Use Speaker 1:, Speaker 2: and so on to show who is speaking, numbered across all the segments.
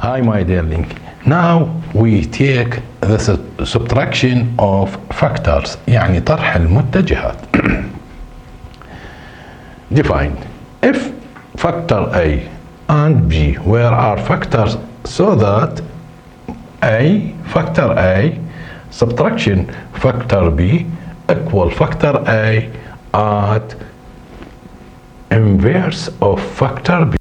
Speaker 1: Hi my dear link. Now we take the subtraction of factors, يعني طرح المتجهات. Define. If factor A and B where are factors so that factor A subtraction factor B equal factor A at inverse of factor B.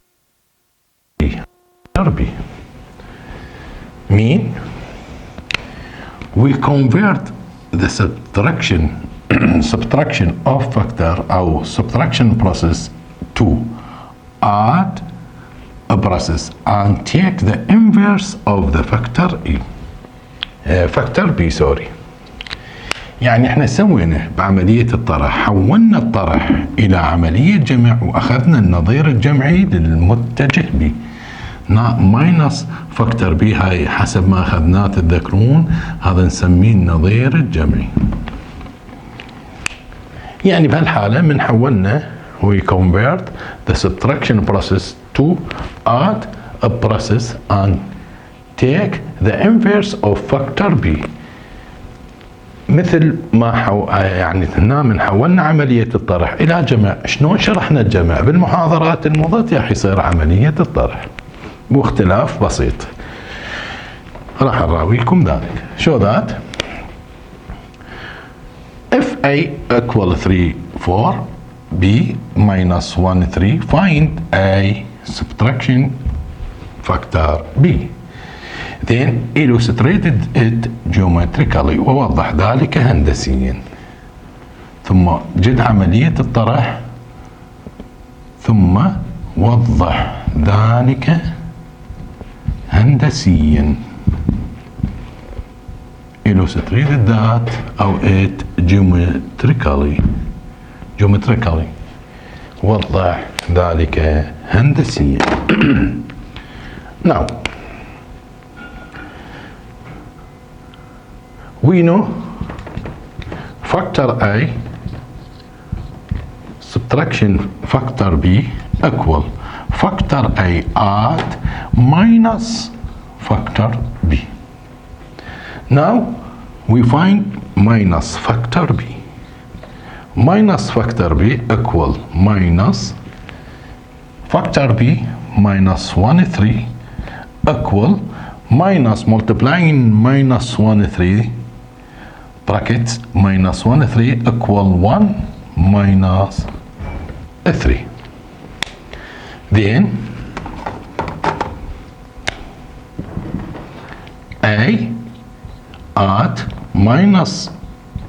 Speaker 1: Mean we convert the subtraction of factor or subtraction process to add a process and take the inverse of the factor factor B. sorry. يعني احنا سوينا بعملية الطرح، حولنا الطرح الى عملية جمع واخذنا النظير الجمعي للمتجه B ماينس فاكتور بي. هاي حسب ما اخذناه تتذكرون هذا نسميه النظير الجمعي. يعني بهالحالة من حولنا we convert the subtraction process to add a process and take the inverse of factor B. مثل ما يعني هنا من حولنا عملية الطرح إلى جمع. شلون شرحنا الجمع بالمحاضرات الماضية؟ راح يصير عملية الطرح باختلاف بسيط. راح أراويكم ذلك. Show that if A equal 3 4 B minus 1 3 find A subtraction factor B. Then illustrated it geometrically ووضح ذلك هندسيا. ثم جد عملية الطرح ثم وضح ذلك هندسيا. illustrated that أو it geometrically وضح ذلك هندسيا. Now we know factor A subtraction factor B equal factor A add minus factor B. Now we find minus factor B. Minus factor B equal minus factor B minus 1 3 equal minus multiplying minus 1 3 brackets minus 1 3 equal 1 minus 3. Then A at minus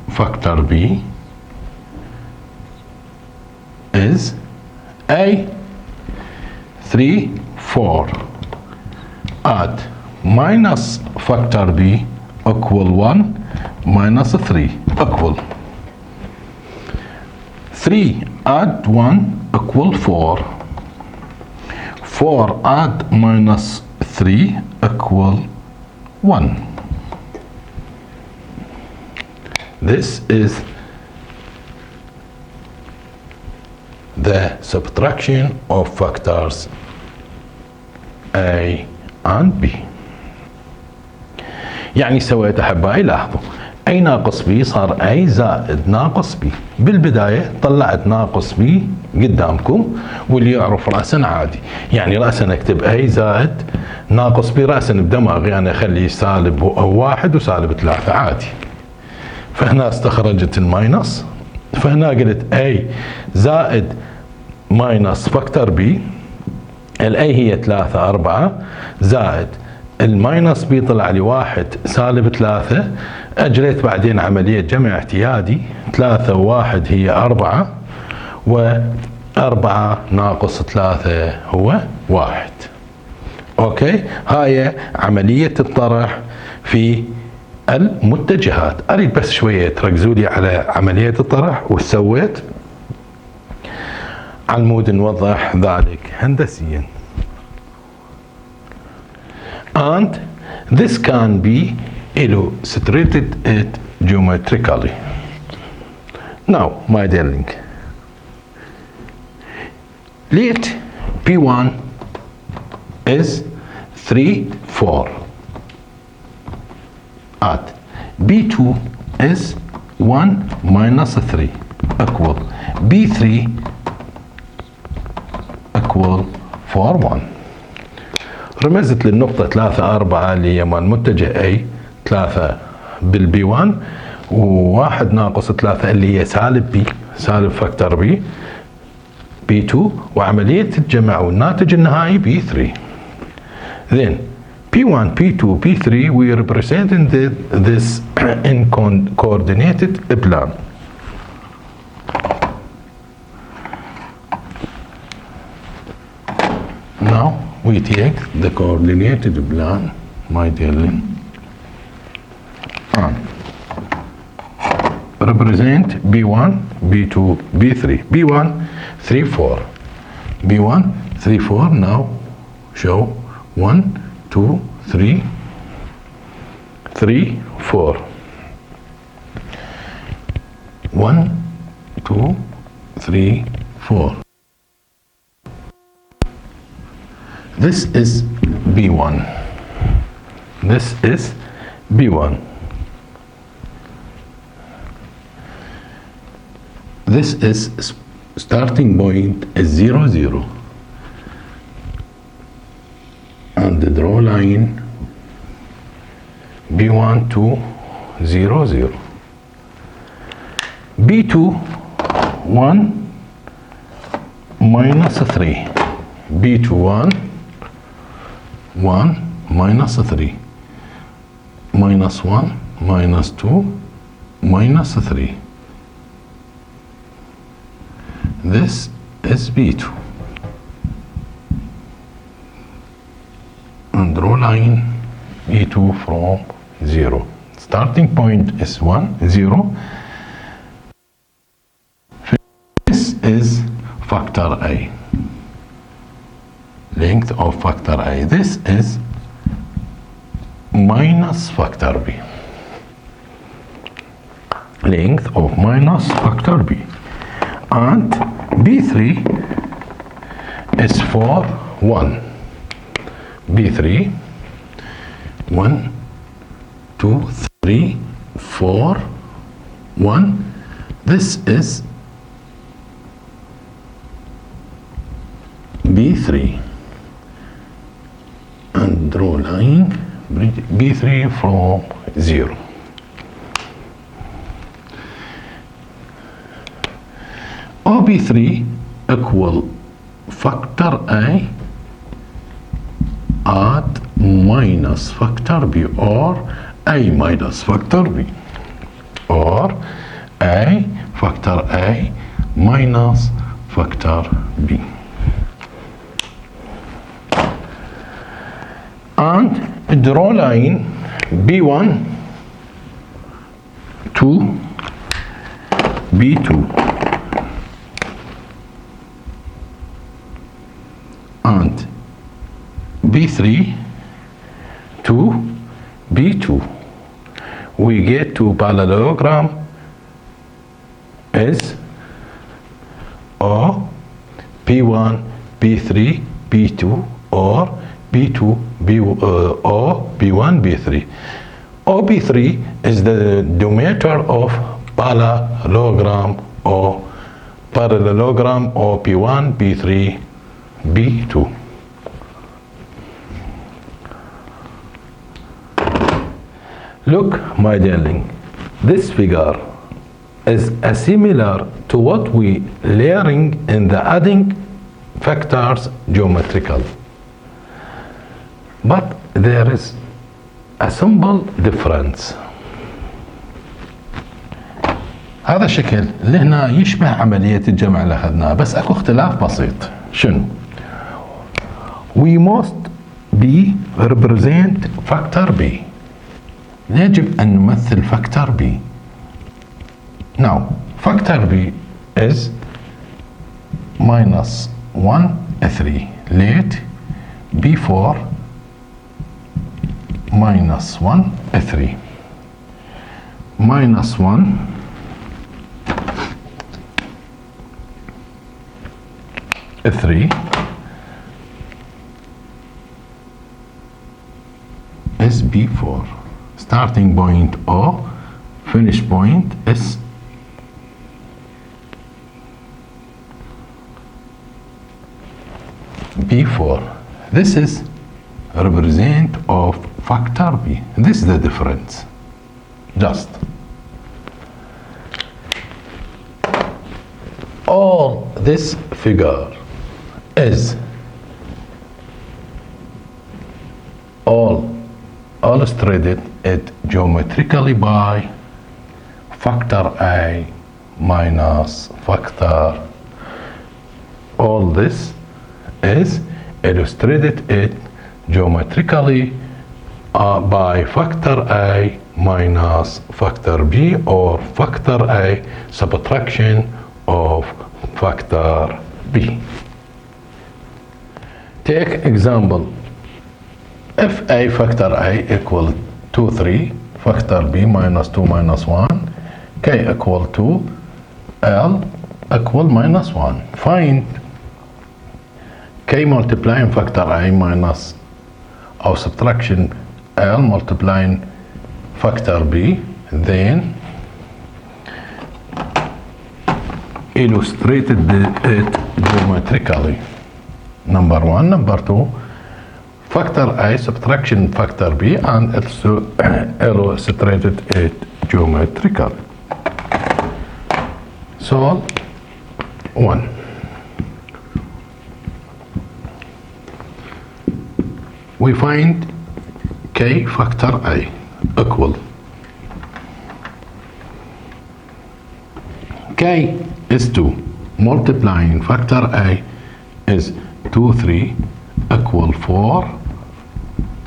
Speaker 1: factor B is A 3 4 at minus factor B equal 1 minus 3 equal 3 add 1 equal 4 4 add minus 3 equal 1. This is the subtraction of factors A and B. يعني سويت أحبائي لاحظوا A ناقص B صار A زائد ناقص B. بالبداية طلعت ناقص B قدامكم واللي يعرف رأسا عادي، يعني رأسا اكتب A زائد ناقص B رأسا بدماغي أنا أخليه سالب 1 وسالب 3 عادي. فهنا استخرجت الماينس، فهنا قلت A زائد ماينس فاكتور B. ال A هي 3 4 زائد الماينس بي طلع لي 1 سالب 3. اجريت بعدين عملية جمع اعتيادي 3 و1 هي 4 و4 ناقص 3 هو 1. اوكي، هاي عملية الطرح في المتجهات. اريد بس شوية تركزوا لي على عملية الطرح وش سويت على المود نوضح ذلك هندسيا. And this can be illustrated it geometrically. Now, my dear link, let P1 is 3 4 at B2 is 1 minus 3 equal B3 equal 4 1. رمزت للنقطة 3 4 اللي هي مال متجه A 3 بالبي 1 وواحد ناقص 3 اللي هي سالب بي سالب فاكتور بي بي 2 وعملية الجمع والناتج النهائي بي 3. Then P1, P2, P3 we represented this in coordinated plan. Now we take the coordinated plan, my darling, and represent B1, B2, B3. B1, 3, 4. B1, 3, 4. Now show 1, 2, 3, 3, 4. 1, 2, 3, 4. This is B1. This is B1. This is starting point is 0, 0. And draw line B1 to 0, 0. B2 1 minus 3. B2 1 1 minus 3 minus 1 minus 2 minus 3. This is B2. And draw line E2 from 0. Starting point is 1, 0. This is factor A. Length of factor A. This is minus factor B. Length of minus factor B. And B3 is 4, 1. B3 1, 2, 3, 4, 1. This is B3. And draw line B3 from 0. OB3 equal factor A at minus factor B or A minus factor B or A factor A minus factor B. And draw line B1 to B2 and B3 to B2. We get to parallelogram is O P1 P3 P2 or B2 O B1 B3. OB3 is the diameter of parallelogram or parallelogram OP1 B3 B2. Look, my darling, this figure is similar to what we learning in the adding factors geometrical. But there is a simple difference. هذا الشكل اللي هنا يشبه عملية الجمع اللي أخذناها بس أكو اختلاف بسيط. شنو؟ We must be represent factor B. يجب أن نمثل factor B. Now factor B is minus 1 3 late B4 minus 1 3 minus 1 3 B4. Starting point O, finish point is B4. This is represent of factor B. This is the difference. Just all this figure is all illustrated it geometrically by factor A minus factor. All this is illustrated it geometrically by factor A minus factor B, or factor A subtraction of factor B. Take example. If A factor A equal 2, 3, factor B minus 2 minus 1, K equal 2, L equal minus 1. Find K multiplying factor A minus, or subtraction L multiplying factor B, then illustrated it geometrically. Number 1. Number 2, factor A subtraction factor B, and also illustrated it geometrically. Solve 1. We find K factor A equal K is 2 multiplying factor A is 2, 3 equal 4,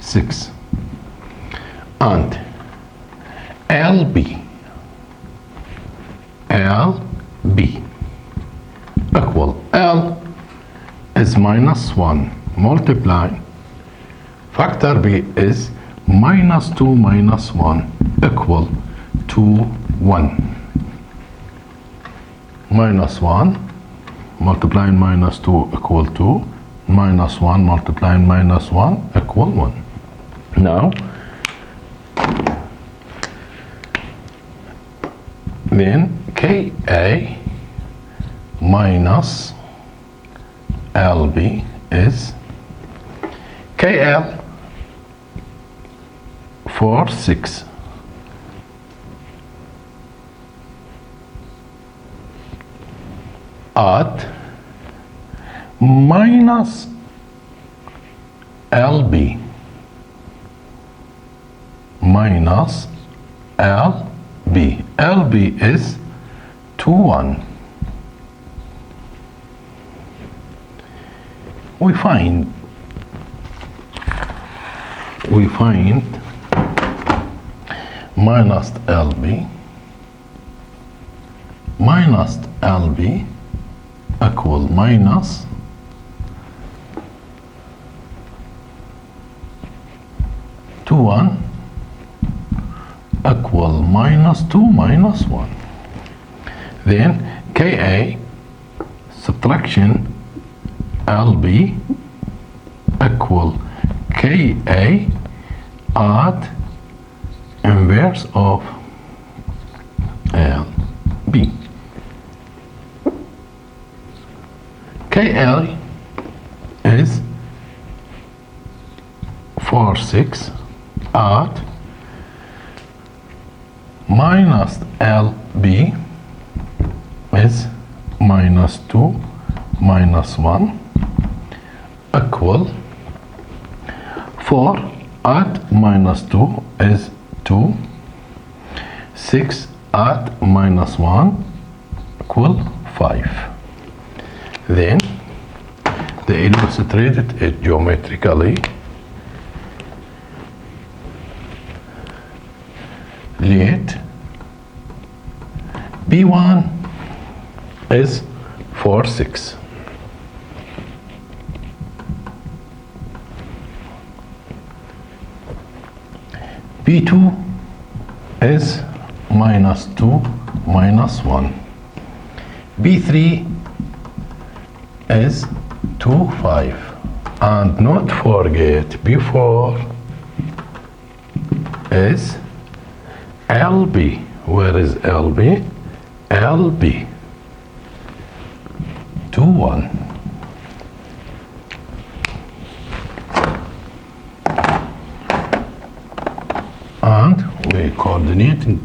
Speaker 1: 6, and LB equal L is minus 1 multiplying factor B is minus 2 minus 1 equal 2, 1. Minus 1 multiplying minus 2 equal 2. Minus 1 multiplying minus 1 equal 1. Now, then KA minus LB is KL 4, 6. Add minus LB minus LB. LB is 2, 1. We find minus LB equal minus 2, 1 equal minus 2 minus 1. Then KA subtraction LB equal KA add inverse of LB. KL is 4, 6 add minus LB is minus 2 minus 1 equal 4 add minus 2 is 2, 6 add minus 1 equal 5. Then they illustrated it geometrically. Let B1 is 4, 6. B2 is minus 2 minus 1. B3 is 2, 5. And not forget, before is LB. Where is LB? LB. 2, 1. And we coordinate in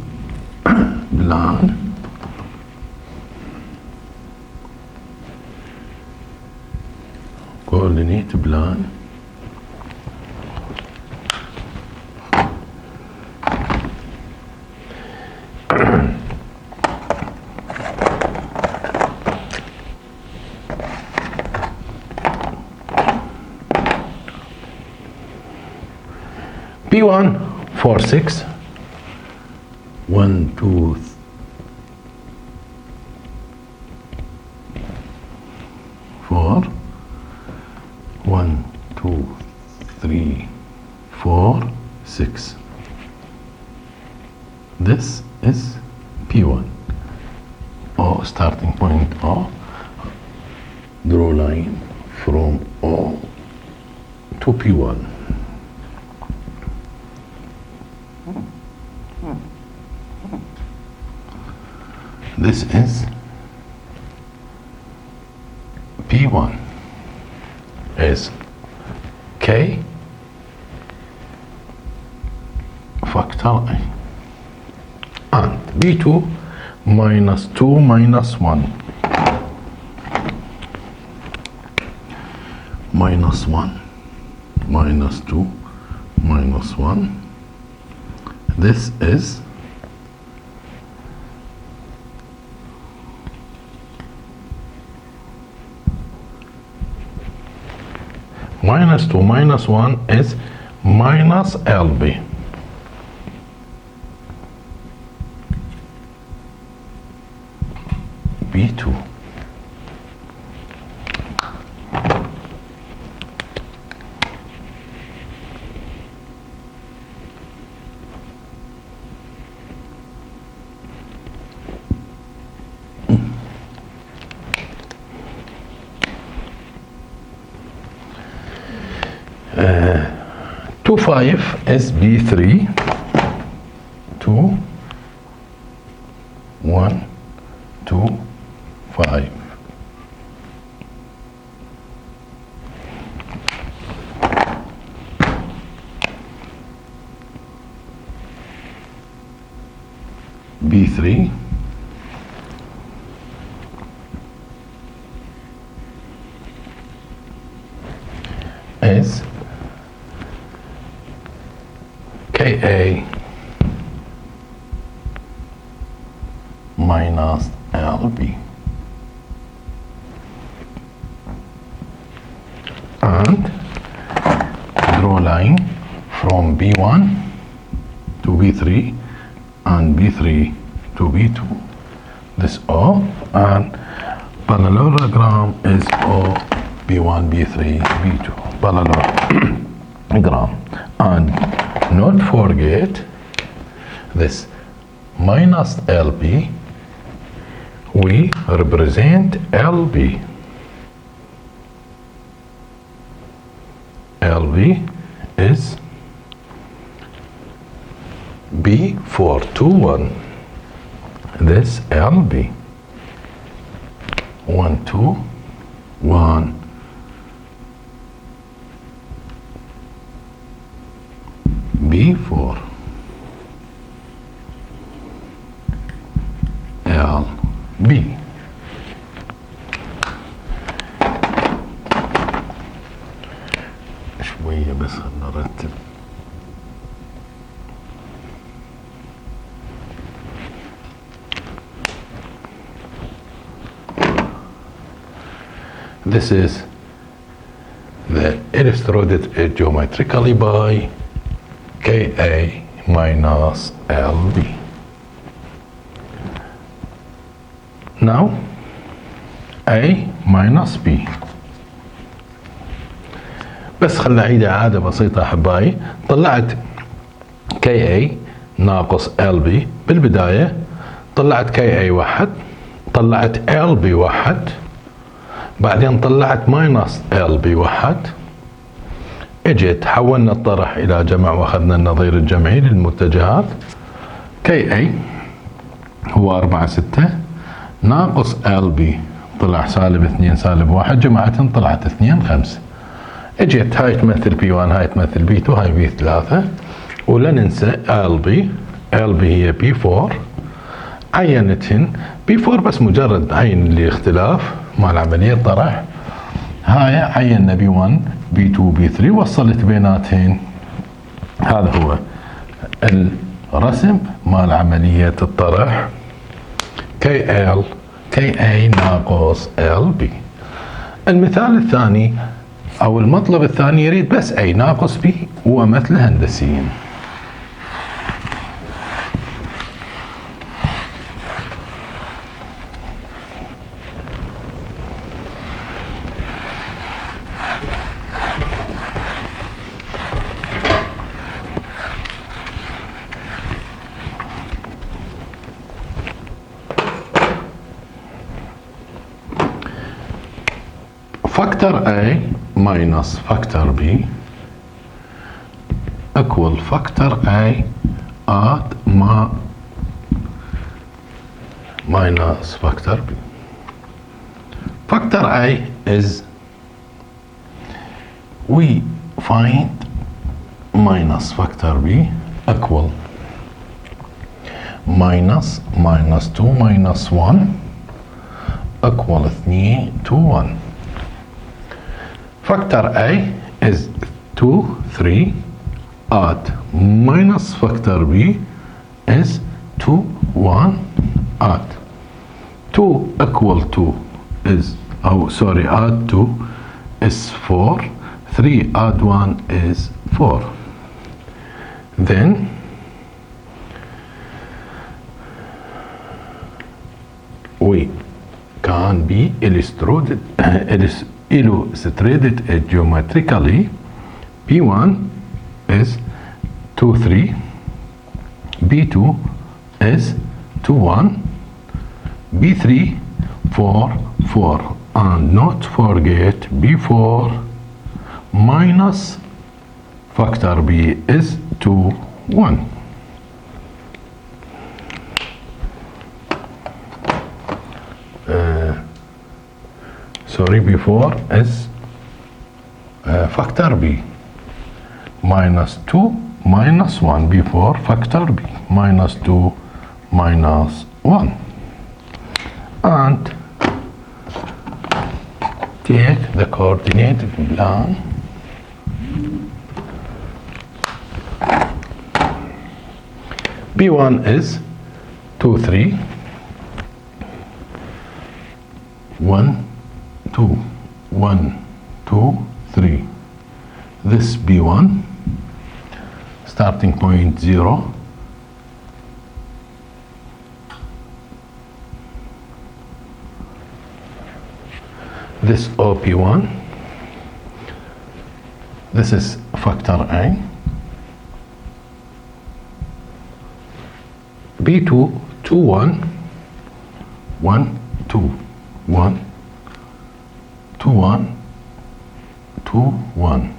Speaker 1: plan. Coordinate plan. P1 4 6 1 2 4 1 2 3 4 6. This is P1. O, starting point O. Draw line from O to P1. This is P1 is K factor I, and B2 minus 2 minus 1 minus 1 minus 2 minus 1. This is minus 2 minus 1 is minus LB. B2. Two 5 is B3. 2 1 2 5. B3 is KA minus LB, and draw line from B1 to B3 and B3 to B2. This O, and parallelogram is O B1 B3 B2 parallelogram. And not forget this minus LB, we represent LB. LB is B421. This LB 1 2 1 B4 LB. شوية بس نرتب. This is the illustrated geometrically by KA minus LB. Now A minus B. بس خلنا نعيدها عادة بسيطة أحبائي. طلعت KA ناقص LB بالبداية، طلعت KA واحد، طلعت LB واحد، بعدين طلعت minus LB واحد. اجت حولنا الطرح الى جمع واخذنا النظير الجمعي للمتجهات. كي اي هو 4 6 ناقص ال بي طلع سالب 2 سالب 1 جمعتهم طلعت 2 5. اجت هاي تمثل بي 1 هاي تمثل بي 2 هاي بي 3. ولا ننسى ال بي هي بي 4 عينتهن بي 4 بس مجرد عين الاختلاف مع عملية طرح. هاي عينا بي 1 بي 2 بي 3 وصلت بيناتهن. هذا هو الرسم مال عملية الطرح كي ال كي اي ناقص ال بي. المثال الثاني او المطلب الثاني يريد بس اي ناقص بي ومثل هندسيين. factor A minus factor B equal factor A at minus factor B. Factor A is we find minus factor B equal minus 2 minus 1 equal 2 to 1. Factor A is 2 3 at minus factor B is 2 1 at 2 equal to is add 2 is 4, 3 add 1 is 4. Then we can be illustrated geometrically. B1 is 2 3, B2 is 2 1, B3 4 4, and not forget B4 minus factor B is 2 1. B4 is factor B minus 2 minus 1. B4 factor B minus 2 minus 1. And take the coordinate plan. B1 is 2 3 1 2 1 2 3. This B1 starting point 0 this OP1 this is factor A. B2 2 1 1 2 1 2 1 2 1.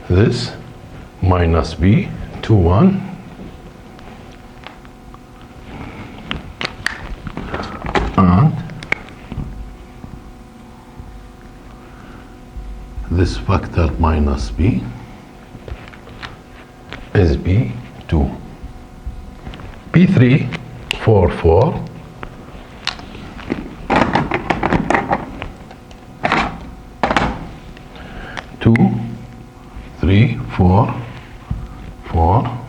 Speaker 1: This minus B 2 1 and this factor minus B is B2. B3 4 4 2 3 4 4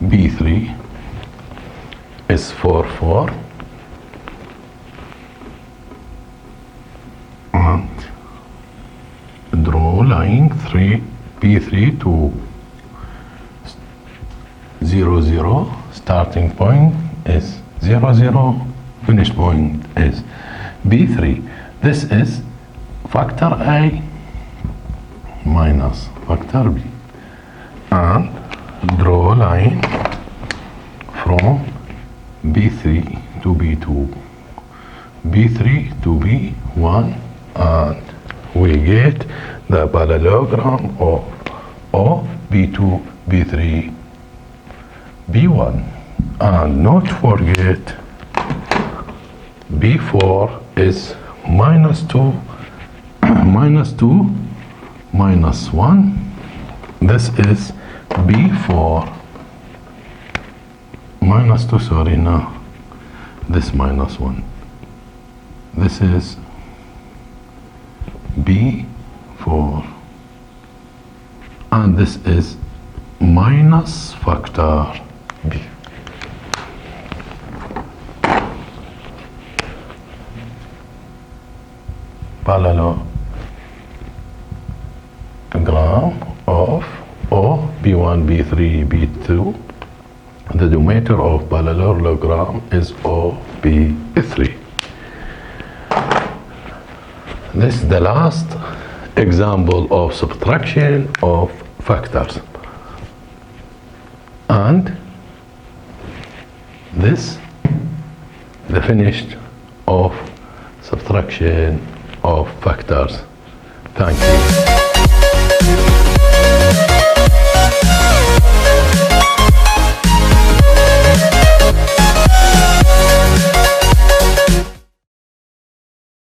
Speaker 1: B3 is 4 4 and draw line 3 B3 to 0 0. Starting point is 0 0, finish point is B3. This is factor A minus factor B, and draw line from B3 to B2, B3 to B1, and we get the parallelogram of O, B2, B3, B1. And not forget B4 is minus 2, minus 2, minus 1. This is B4 minus 2, sorry, no, this minus 1. This is B4, and this is minus factor B. Parallelogram of O, B1, B3, B2. The diameter of parallelogram is OB3. This is the last example of subtraction of factors. And this the finished of subtraction of factors. Thank you.